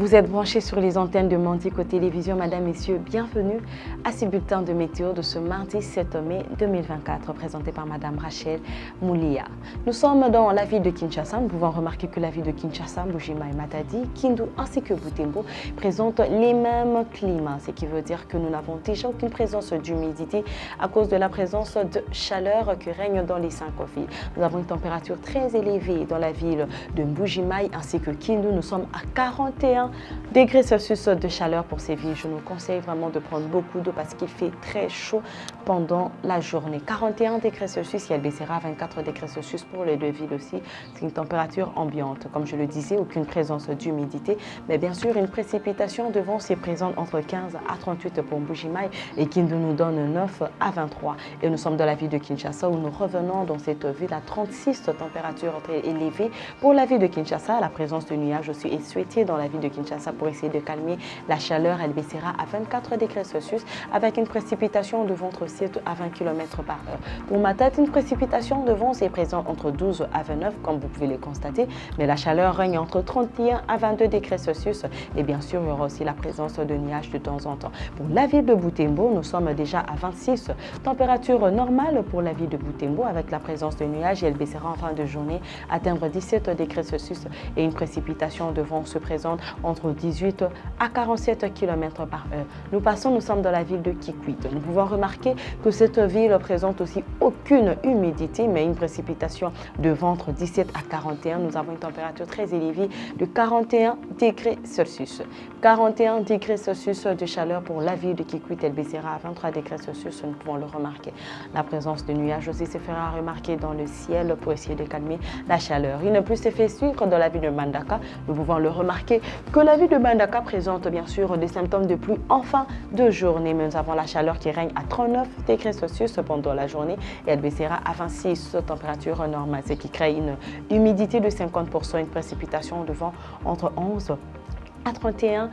Vous êtes branchés sur les antennes de Mandico Télévision. Madame, Messieurs, bienvenue à ce bulletin de météo de ce mardi 7 mai 2024, présenté par Madame Rachel Moulia. Nous sommes dans la ville de Kinshasa. Nous pouvons remarquer que la ville de Kinshasa, Mbuji-Mayi, Matadi, Kindu ainsi que Butembo présentent les mêmes climats, ce qui veut dire que nous n'avons déjà aucune présence d'humidité à cause de la présence de chaleur qui règne dans les 5 villes. Nous avons une température très élevée dans la ville de Mbuji-Mayi ainsi que Kindu. Nous sommes à 41 degrés Celsius de chaleur pour ces villes. Je nous conseille vraiment de prendre beaucoup d'eau parce qu'il fait très chaud pendant la journée. 41 degrés Celsius et elle baissera à 24 degrés Celsius pour les deux villes aussi. C'est une température ambiante. Comme je le disais, aucune présence d'humidité, mais bien sûr une précipitation devant s'y présente entre 15 à 38 pour Mbuji-Mayi et qui nous donne 9 à 23. Et nous sommes dans la ville de Kinshasa où nous revenons dans cette ville à 36 températures très élevées. Pour la ville de Kinshasa, la présence de nuages aussi est souhaitée dans la ville de Kinshasa pour essayer de calmer la chaleur. Elle baissera à 24 degrés Celsius avec une précipitation de vent entre 7 à 20 km par heure. Pour Matadi, une précipitation de vent est présente entre 12 à 29 comme vous pouvez le constater, mais la chaleur règne entre 31 à 22 degrés Celsius et bien sûr il y aura aussi la présence de nuages de temps en temps. Pour la ville de Butembo, nous sommes déjà à 26 température normale pour la ville de Butembo avec la présence de nuages et elle baissera en fin de journée atteindre 17 degrés Celsius et une précipitation de vent se présente entre 18 à 47 km par heure. Nous sommes dans la ville de Kikwit. Nous pouvons remarquer que cette ville présente aussi aucune humidité, mais une précipitation de vent entre 17 à 41. Nous avons une température très élevée de 41 degrés Celsius. 41 degrés Celsius de chaleur pour la ville de Kikwit. Elle baissera à 23 degrés Celsius. Nous pouvons le remarquer. La présence de nuages aussi se fera remarquer dans le ciel pour essayer de calmer la chaleur. Il ne peut se faire suivre dans la ville de Mbandaka. Nous pouvons le remarquer que la ville de Mbandaka présente bien sûr des symptômes de pluie en fin de journée. Mais nous avons la chaleur qui règne à 39 degrés Celsius pendant la journée et elle baissera à 26 température normale, ce qui crée une humidité de 50%, une précipitation de vent entre 11 à 31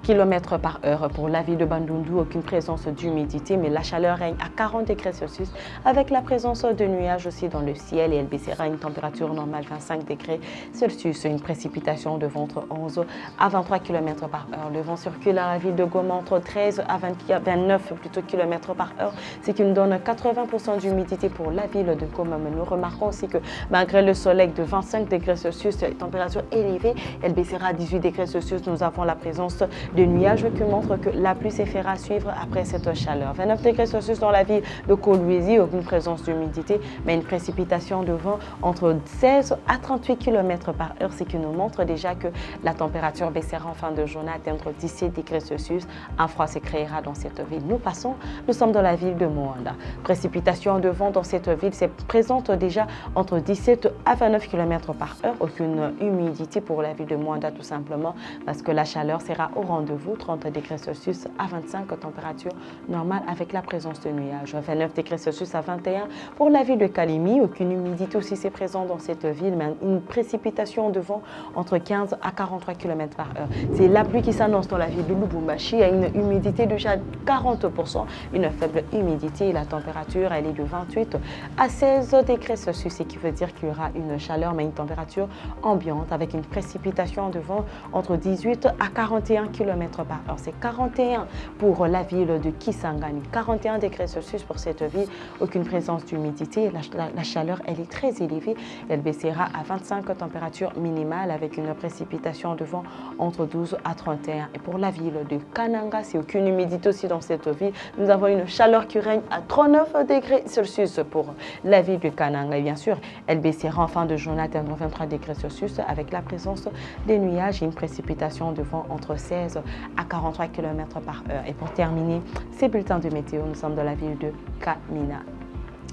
km par heure. Pour la ville de Bandundu, aucune présence d'humidité, mais la chaleur règne à 40 degrés Celsius avec la présence de nuages aussi dans le ciel et elle baissera une température normale 25 degrés Celsius. Une précipitation de vent entre 11 à 23 km par heure. Le vent circule à la ville de Goma entre 13 à 29 km par heure, ce qui nous donne 80% d'humidité pour la ville de Goma. Mais nous remarquons aussi que malgré le soleil de 25 degrés Celsius, température élevée, elle baissera à 18 degrés Celsius. Nous avons la présence de nuages qui montrent que la pluie se fera suivre après cette chaleur. 29 degrés Celsius dans la ville de Kolwezi, aucune présence d'humidité, mais une précipitation de vent entre 16 à 38 km par heure, ce qui nous montre déjà que la température baissera en fin de journée à atteindre 17 degrés Celsius. Un froid se créera dans cette ville. Nous sommes dans la ville de Moanda. Précipitation de vent dans cette ville se présente déjà entre 17 à 29 km par heure. Aucune humidité pour la ville de Moanda tout simplement parce que la chaleur sera au rendez-vous, 30 degrés Celsius à 25, température normale avec la présence de nuages. 29 degrés Celsius à 21 pour la ville de Kalemi. Aucune humidité aussi c'est présent dans cette ville, mais une précipitation de vent entre 15 à 43 km par heure. C'est la pluie qui s'annonce dans la ville de Lubumbashi à une humidité déjà 40%, une faible humidité. La température elle est de 28 à 16 degrés Celsius, ce qui veut dire qu'il y aura une chaleur, mais une température ambiante avec une précipitation de vent entre 18 à 41 km par heure. C'est 41 pour la ville de Kisangani. 41 degrés Celsius pour cette ville. Aucune présence d'humidité. La chaleur, elle est très élevée. Elle baissera à 25 températures minimales avec une précipitation de vent entre 12 à 31. Et pour la ville de Kananga, c'est aucune humidité aussi dans cette ville. Nous avons une chaleur qui règne à 39 degrés Celsius pour la ville de Kananga. Et bien sûr, elle baissera en fin de journée à atteindre 23 degrés Celsius avec la présence des nuages et une précipitation de vent entre 16 à 43 km par heure. Et pour terminer ces bulletins de météo, nous sommes dans la ville de Kamina.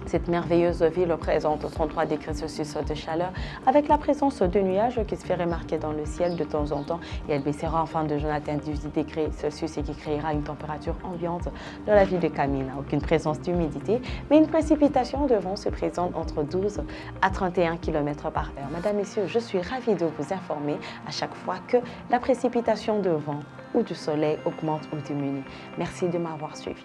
Cette merveilleuse ville présente 33 degrés Celsius de chaleur avec la présence de nuages qui se fait remarquer dans le ciel de temps en temps et elle baissera en fin de journée à 18 degrés Celsius et qui créera une température ambiante dans la ville de Kamina. Aucune présence d'humidité, mais une précipitation de vent se présente entre 12 à 31 km par heure. Madame, Messieurs, je suis ravie de vous informer à chaque fois que la précipitation de vent ou du soleil augmente ou diminue. Merci de m'avoir suivi.